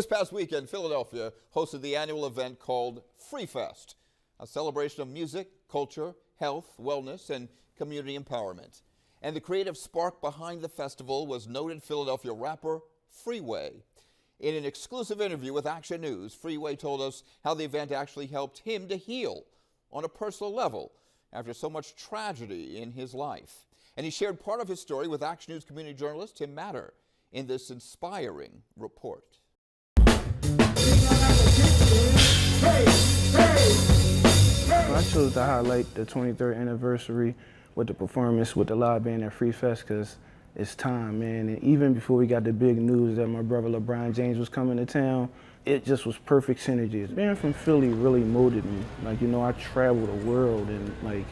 This past weekend, Philadelphia hosted the annual event called FreeFest, a celebration of music, culture, health, wellness, and community empowerment. And the creative spark behind the festival was noted Philadelphia rapper Freeway. In an exclusive interview with Action News, Freeway told us how the event actually helped him to heal on a personal level after so much tragedy in his life. And he shared part of his story with Action News community journalist Tim Matter in this inspiring report. I chose to highlight the 23rd anniversary with the performance with the live band at FreeFest because it's time, man. And even before we got the big news that my brother LeBron James was coming to town, it just was perfect synergy. Being from Philly really molded me. Like, you know, I travel the world, and like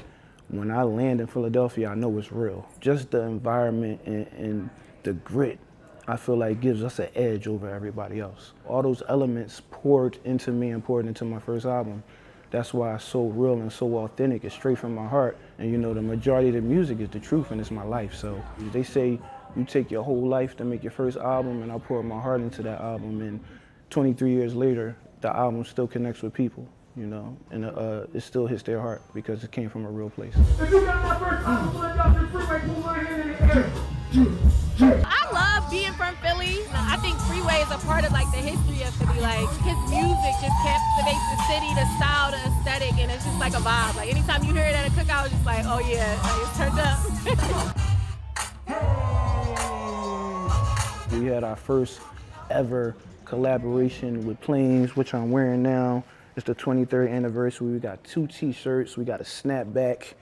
when I land in Philadelphia, I know it's real. Just the environment and the grit, I feel like gives us an edge over everybody else. All those elements poured into me and poured into my first album. That's why it's so real and so authentic. It's straight from my heart. And you know, the majority of the music is the truth and it's my life. So they say you take your whole life to make your first album, and I poured my heart into that album. And 23 years later, the album still connects with people, you know, and it still hits their heart because it came from a real place. If you got my first album, Philadelphia Freeway, put my hand in the air. I love being from Philly. I think Freeway is a part of like the history of Philly. Like his music just captivates the city, the style, the aesthetic, and it's just like a vibe. Like anytime you hear it at a cookout, it's just like, oh yeah, like it's turned up. We had our first ever collaboration with Planes, which I'm wearing now. It's the 23rd anniversary. We got 2 t-shirts, we got a snapback.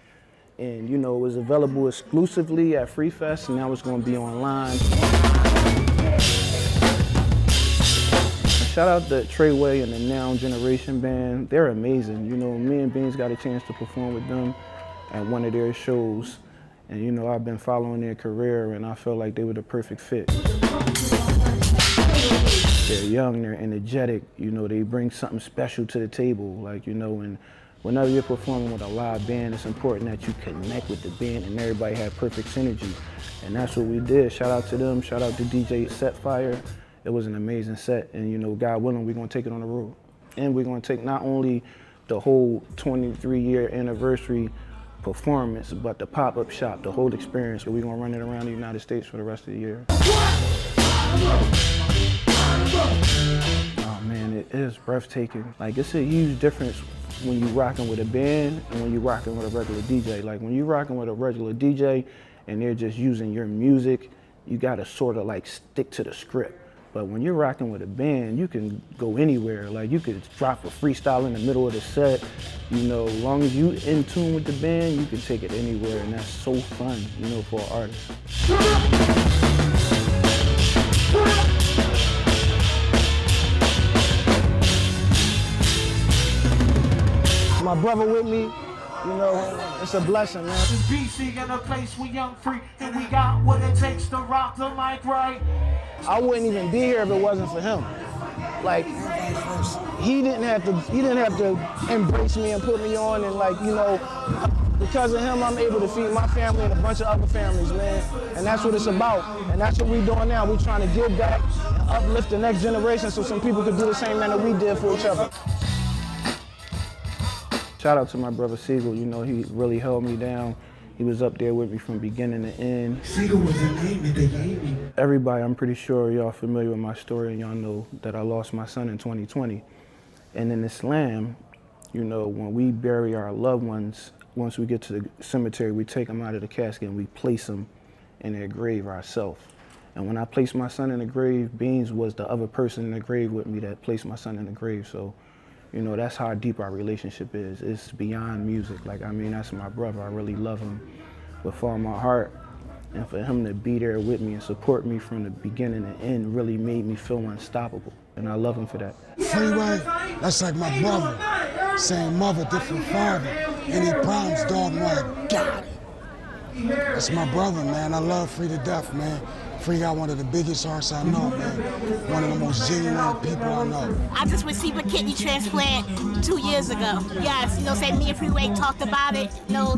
And you know, it was available exclusively at FreeFest, and now it's going to be online. Shout out to Freeway and the Now Generation Band. They're amazing. You know, me and Beans got a chance to perform with them at one of their shows. And you know, I've been following their career, and I felt like they were the perfect fit. They're young, they're energetic, you know, they bring something special to the table. Like, you know, and whenever you're performing with a live band, it's important that you connect with the band and everybody have perfect synergy. And that's what we did. Shout out to them, shout out to DJ Setfire. It was an amazing set, and you know, God willing, we're gonna take it on the road. And we're gonna take not only the whole 23-year anniversary performance, but the pop-up shop, the whole experience. We're gonna run it around the United States for the rest of the year. Oh man, it is breathtaking. Like, it's a huge difference when you're rocking with a band and when you're rocking with a regular DJ. Like, when you're rocking with a regular DJ and they're just using your music, you gotta sort of like stick to the script. But when you're rocking with a band, you can go anywhere. Like, you could drop a freestyle in the middle of the set. You know, as long as you in tune with the band, you can take it anywhere, and that's so fun, you know, for an artist. My brother with me, you know, it's a blessing, man. It's BC in a place we young, free, and we got what it takes to rock the mic right. I wouldn't even be here if it wasn't for him. Like, he didn't have to embrace me and put me on, and like, you know, because of him, I'm able to feed my family and a bunch of other families, man. And that's what it's about. And that's what we're doing now. We're trying to give back and uplift the next generation so some people could do the same thing that we did for each other. Shout out to my brother Siegel, you know, he really held me down. He was up there with me from beginning to end. Siegel was the name that they gave me. Everybody, I'm pretty sure y'all familiar with my story, and y'all know that I lost my son in 2020. And in Islam, you know, when we bury our loved ones, once we get to the cemetery, we take them out of the casket and we place them in their grave ourselves. And when I placed my son in the grave, Beans was the other person in the grave with me that placed my son in the grave. So, you know, that's how deep our relationship is. It's beyond music. Like, I mean, that's my brother. I really love him with all my heart. And for him to be there with me and support me from the beginning to end really made me feel unstoppable. And I love him for that. Freeway, that's like my brother. Same mother, different father. Any problems, dog, no, I got it. That's my brother, man. I love Free to death, man. Free got one of the biggest artists I know, man. One of the most genuine people I know. I just received a kidney transplant 2 years ago. Yes, you know, say me and Freeway talked about it, you know,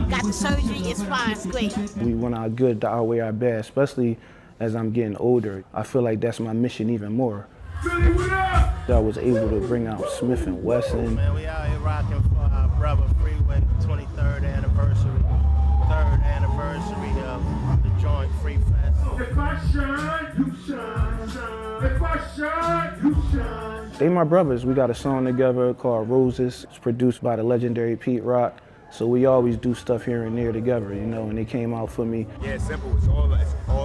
got the surgery, it's fine, it's great. We want our good to outweigh our bad, especially as I'm getting older. I feel like that's my mission even more. I was able to bring out Smith & Wesson. Man, we out here rocking for our brother Freeway 23rd anniversary. 3rd anniversary of the joint FreeFest. If I shine, you shine, shine. If I shine, you shine. They my brothers. We got a song together called Roses. It's produced by the legendary Pete Rock. So we always do stuff here and there together, you know, and they came out for me. Yeah, it's simple. It's all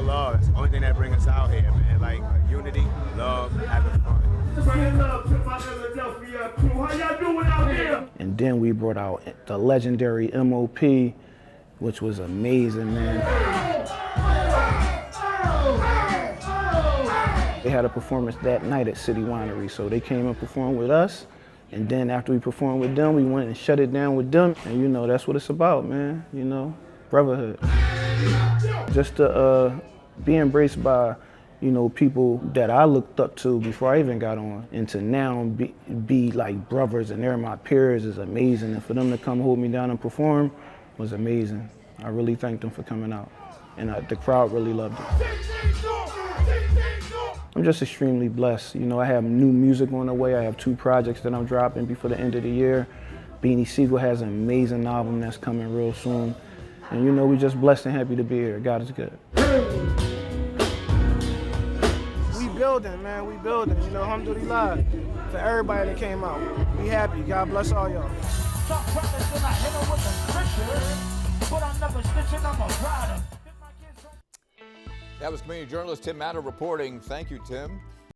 love. It's the only thing that brings us out here, man. Like unity, love, having fun. How y'all doing out here? And then we brought out the legendary MOP, which was amazing, man. They had a performance that night at City Winery, so they came and performed with us. And then after we performed with them, we went and shut it down with them. And you know, that's what it's about, man, you know, brotherhood. Just to be embraced by, you know, people that I looked up to before I even got on, and to now be like brothers and they're my peers is amazing. And for them to come hold me down and perform was amazing. I really thank them for coming out. And the crowd really loved it. I'm just extremely blessed. You know, I have new music on the way. I have 2 projects that I'm dropping before the end of the year. Beanie Siegel has an amazing album that's coming real soon. And you know, we're just blessed and happy to be here. God is good. We building, man, we building. You know, alhamdulillah, for everybody that came out. We happy. God bless all y'all. That was community journalist Tim Matter reporting. Thank you, Tim.